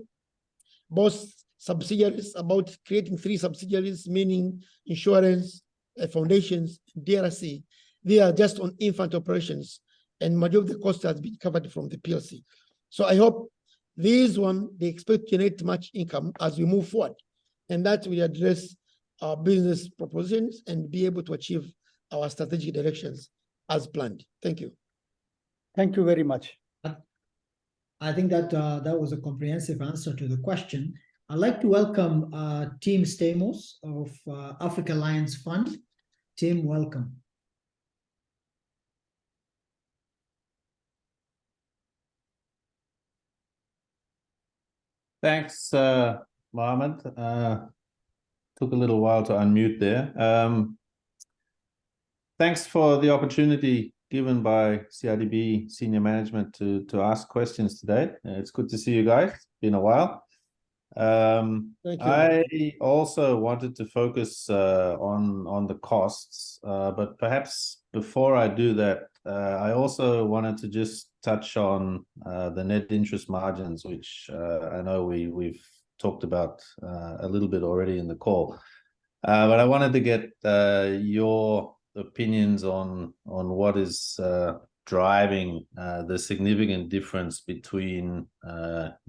both subsidiaries, about creating 3 subsidiaries, meaning insurance, foundations, DRC. They are just on infant operations, and majority of the cost has been covered from the PLC. So I hope these they expect to generate much income as we move forward, and that will address our business propositions and be able to achieve our strategic directions as planned. Thank you. Thank you very much. I think that that was a comprehensive answer to the question. I'd like to welcome Tim Stamos of Africa Alliance Fund. Tim, welcome. Thanks, Mohammed. Took a little while to unmute there. Thanks for the opportunity given by CRDB senior management to ask questions today. It's good to see you guys. It's been a while. Thank you. I also wanted to focus on the costs, but perhaps before I do that, I also wanted to just touch on the net interest margins, which I know we've talked about a little bit already in the call. But I wanted to get your opinions on what is driving the significant difference between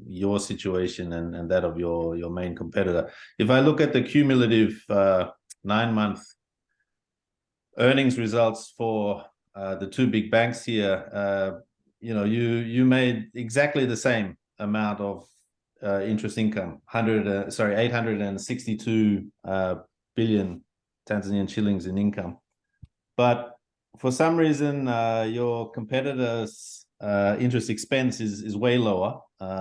your situation and that of your main competitor. If I look at the cumulative 9-month earnings results for the 2 big banks here, you made exactly the same amount of interest income, 862 billion Tanzanian shillings in income. But for some reason, your competitor's interest expense is way lower,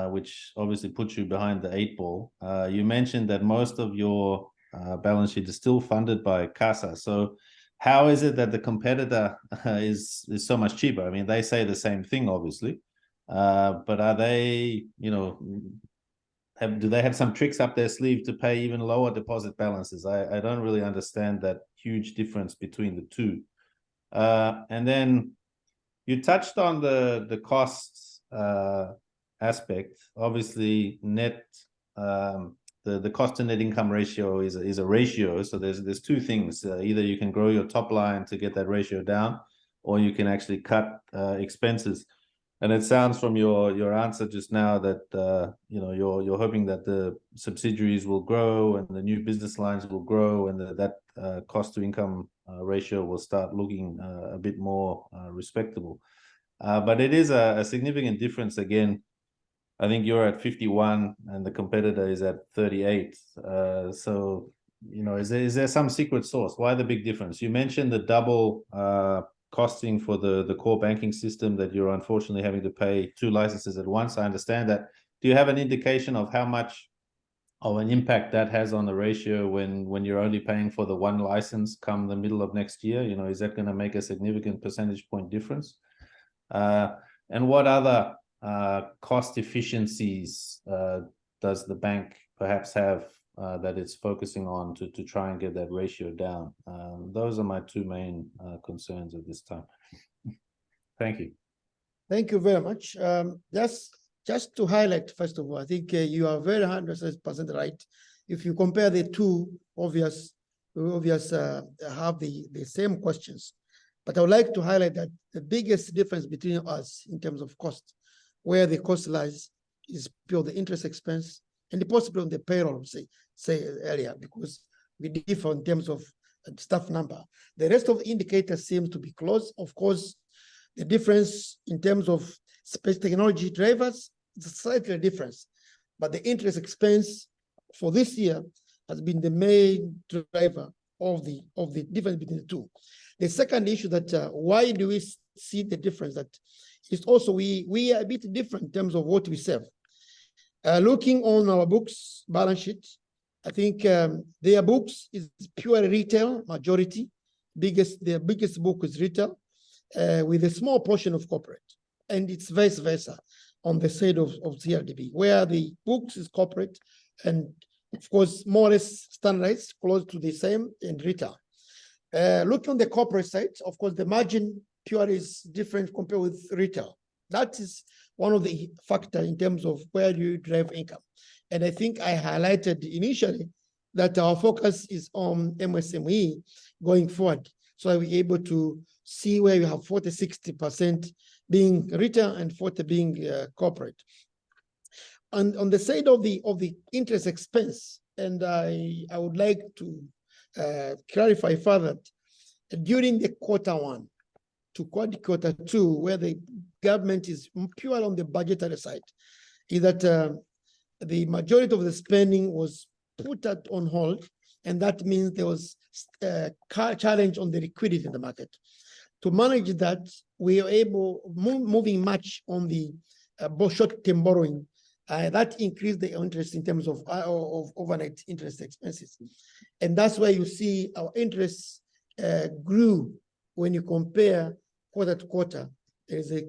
which obviously puts you behind the 8 ball. You mentioned that most of your balance sheet is still funded by CASA. So how is it that the competitor is so much cheaper? I mean, they say the same thing, obviously, but are they, do they have some tricks up their sleeve to pay even lower deposit balances? I don't really understand that huge difference between the two. And then you touched on the costs aspect. Obviously, the cost to net income ratio is a ratio. So there's 2 things. Either you can grow your top line to get that ratio down, or you can actually cut expenses. And it sounds from your answer just now that you're hoping that the subsidiaries will grow and the new business lines will grow, and that cost to income ratio will start looking a bit more respectable. But it is a significant difference. Again, I think you're at 51 and the competitor is at 38. So is there some secret sauce? Why the big difference? You mentioned the double costing for the core banking system, that you're unfortunately having to pay 2 licenses at once. I understand that. Do you have an indication of how much of an impact that has on the ratio when you're only paying for the 1 license come the middle of next year? Is that going to make a significant percentage point difference? And what other cost efficiencies does the bank perhaps have that it's focusing on to try and get that ratio down? Those are my 2 main concerns at this time. Thank you. Thank you very much. Just to highlight, first of all, I think you are very 100% right. If you compare the 2, obvious have the same questions. But I would like to highlight that the biggest difference between us in terms of cost, where the cost lies, is pure the interest expense and possibly on the payroll, say earlier, because we differ in terms of staff number. The rest of the indicators seem to be close. Of course, the difference in terms of space technology drivers, it's slightly different. But the interest expense for this year has been the main driver of the difference between the two. The second issue that why do we see the difference, that is also we are a bit different in terms of what we serve. Looking on our books balance sheet, I think their books is pure retail majority. Their biggest book is retail, with a small portion of corporate, and it's vice versa on the side of CRDB, where the books is corporate, and of course more or less standardized, close to the same in retail. Look on the corporate side, of course, the margin pure is different compared with retail. That is one of the factors in terms of where you drive income. And I think I highlighted initially that our focus is on MSME going forward. So we're able to see where you have 40-60% being retail and 40% being corporate. And on the side of the interest expense, and I would like to clarify further, during the Q1 to Q2, where the government is pure on the budgetary side, is that the majority of the spending was put on hold, and that means there was a challenge on the liquidity in the market. To manage that, we are able moving much on the short-term borrowing. That increased the interest in terms of overnight interest expenses, and that's why you see our interest grew when you compare quarter to quarter. There's a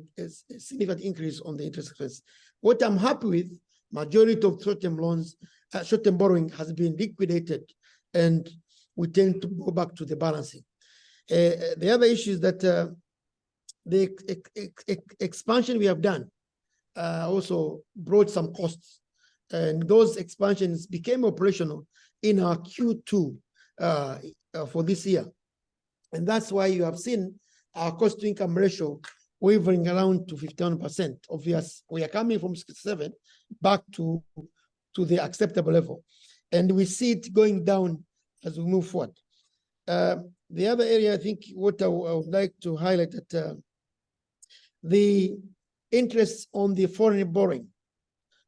significant increase on the interest expense. What I'm happy with, majority of short-term loans, short-term borrowing has been liquidated, and we tend to go back to the balancing. The other issue is that the expansion we have done also brought some costs, and those expansions became operational in our Q2 for this year. And that's why you have seen our cost-to-income ratio wavering around to 51%. Obviously, we are coming from 67 back to the acceptable level. And we see it going down as we move forward. The other area, I think what I would like to highlight, that the interest on the foreign borrowing,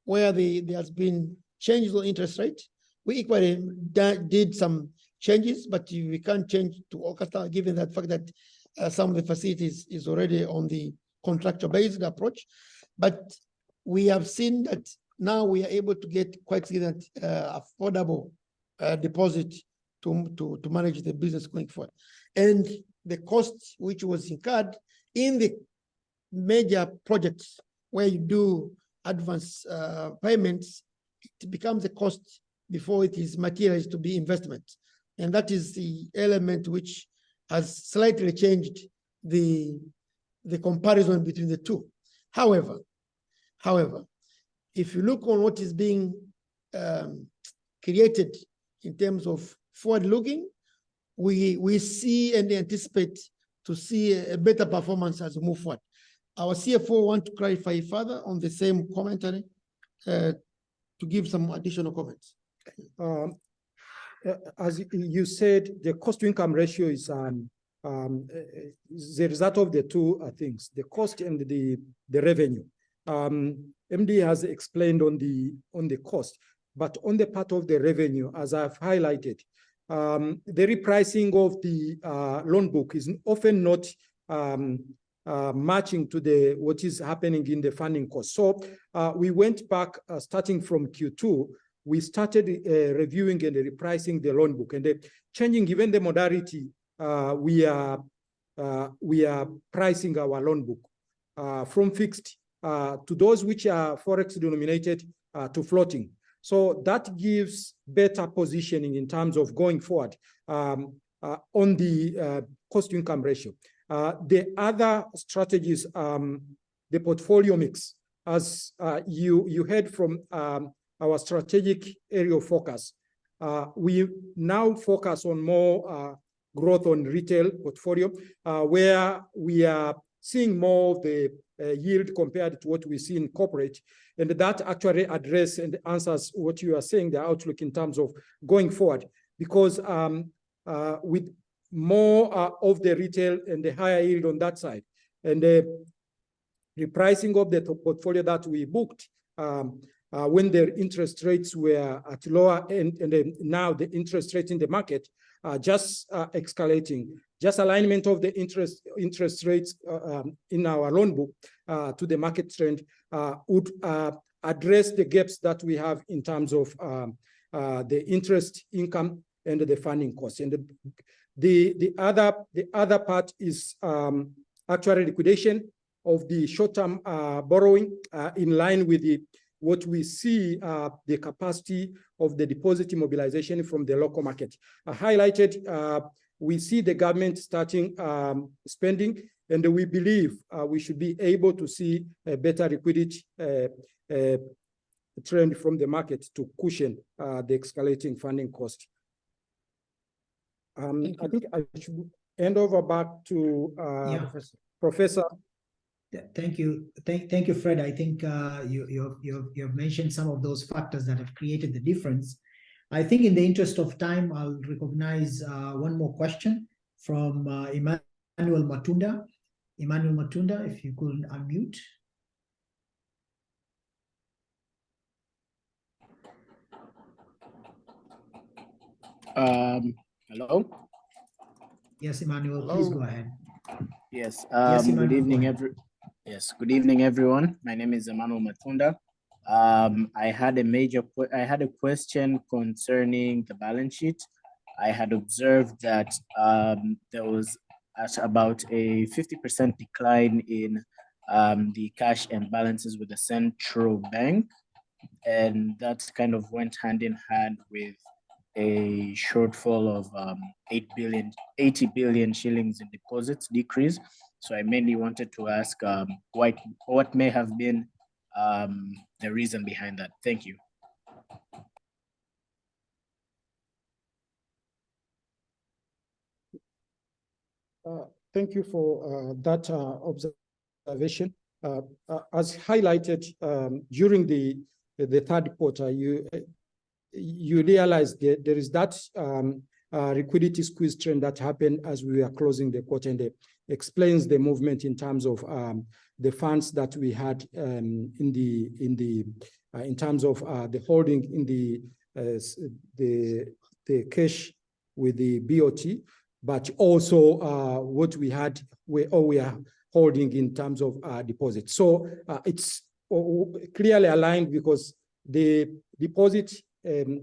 where there has been changes on interest rate. We equally did some changes, but we can't change to Okata, given that fact that some of the facilities is already on the contractor-based approach. But we have seen that now we are able to get quite significant affordable deposit to manage the business going forward. And the cost which was incurred in the major projects where you do advance payments, it becomes a cost before it is materialized to be investment. And that is the element which has slightly changed the comparison between the two. However, if you look on what is being created in terms of forward-looking, we see and anticipate to see a better performance as we move forward. Our CFO want to clarify further on the same commentary to give some additional comments. As you said, the cost-to-income ratio is the result of the two things: the cost and the revenue. MD has explained on the cost, but on the part of the revenue, as I've highlighted, the repricing of the loan book is often not matching to what is happening in the funding cost. So we went back starting from Q2. We started reviewing and repricing the loan book, and changing even the modality. We are pricing our loan book from fixed to those which are forex denominated to floating. So that gives better positioning in terms of going forward on the cost-to-income ratio. The other strategies, the portfolio mix, as you heard from our strategic area of focus. We now focus on more growth on retail portfolio, where we are seeing more of the yield compared to what we see in corporate. And that actually addresses and answers what you are saying, the outlook in terms of going forward. Because with more of the retail and the higher yield on that side, and repricing of the portfolio that we booked when their interest rates were at lower end, and then now the interest rates in the market are just escalating. Just alignment of the interest rates in our loan book to the market trend would address the gaps that we have in terms of the interest income and the funding costs. And the other part is actually liquidation of the short-term borrowing in line with what we see the capacity of the deposit mobilization from the local market. Highlighted, we see the government starting spending, and we believe we should be able to see a better liquidity trend from the market to cushion the escalating funding cost. I think I should hand over back to Professor. Thank you. Thank you, Fred. I think you've mentioned some of those factors that have created the difference. I think in the interest of time, I'll recognize one more question from Emmanuel Matunda. Emmanuel Matunda, if you could unmute. Hello? Yes, Emmanuel, please go ahead. Yes, Yes, Emmanuel, good evening, good evening, everyone. My name is Emmanuel Matunda. I had a question concerning the balance sheet. I had observed that there was about a 50% decline in the cash and balances with the central bank, and that kind of went hand in hand with a shortfall of 80 billion shillings in deposits decrease. So I mainly wanted to ask what may have been the reason behind that. Thank you. Thank you for that observation. As highlighted during the third quarter, you realize that there is that liquidity squeeze trend that happened as we were closing the quarter, and it explains the movement in terms of the funds that we had in terms of the holding in the cash with the BOT, but also what we had we are holding in terms of deposits. So it's clearly aligned because the deposit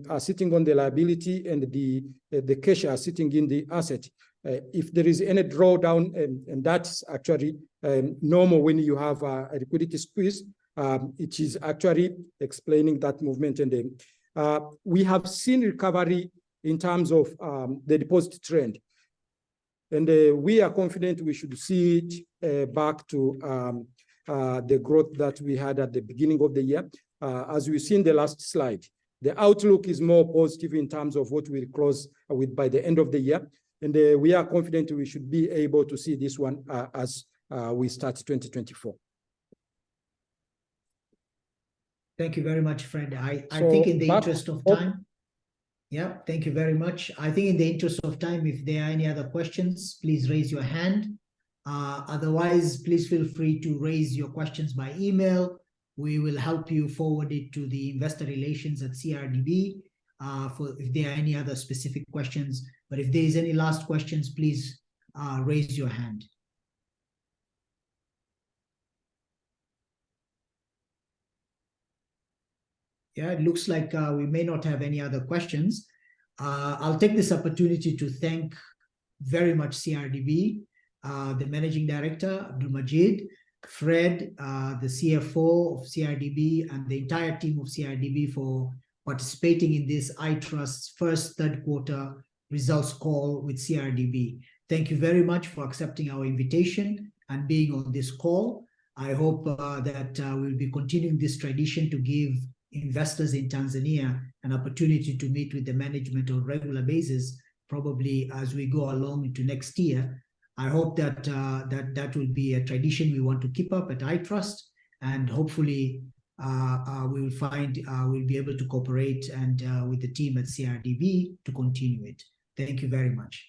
are sitting on the liability and the cash are sitting in the asset. If there is any drawdown, and that's actually normal when you have a liquidity squeeze, it is actually explaining that movement. And we have seen recovery in terms of the deposit trend. And we are confident we should see it back to the growth that we had at the beginning of the year. As we see in the last slide, the outlook is more positive in terms of what we'll close with by the end of the year. And we are confident we should be able to see this one as we start 2024. Thank you very much, Fred. I think in the interest of time, thank you very much. I think in the interest of time, if there are any other questions, please raise your hand. Otherwise, please feel free to raise your questions by email. We will help you forward it to the investor relations at CRDB for if there are any other specific questions. But if there is any last questions, please raise your hand. Yeah, it looks like we may not have any other questions. I'll take this opportunity to thank very much CRDB, the Managing Director, Abdul Majid, Fred, the CFO of CRDB, and the entire team of CRDB for participating in this iTrust's first third quarter results call with CRDB. Thank you very much for accepting our invitation and being on this call. I hope that we'll be continuing this tradition to give investors in Tanzania an opportunity to meet with the management on a regular basis, probably as we go along into next year. I hope that that will be a tradition we want to keep up at iTrust, and hopefully we will find we'll be able to cooperate and with the team at CRDB to continue it. Thank you very much.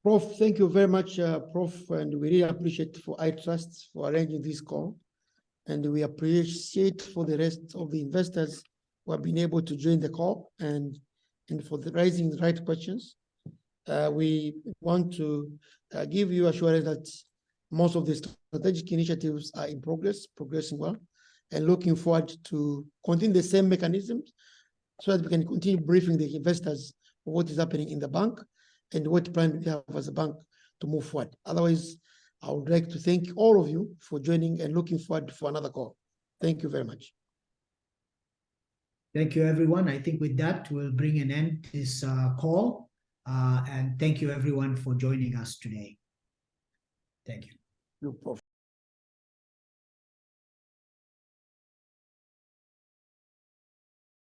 Prof, thank you very much, Prof, and we really appreciate for iTrust for arranging this call. And we appreciate for the rest of the investors who have been able to join the call and for the raising the right questions. We want to give you assurance that most of the strategic initiatives are in progress, progressing well, and looking forward to continue the same mechanisms so that we can continue briefing the investors of what is happening in the bank and what plan we have as a bank to move forward. Otherwise, I would like to thank all of you for joining and looking forward for another call. Thank you very much. Thank you, everyone. I think with that, we'll bring an end to this call. And thank you, everyone, for joining us today. Thank you. No problem.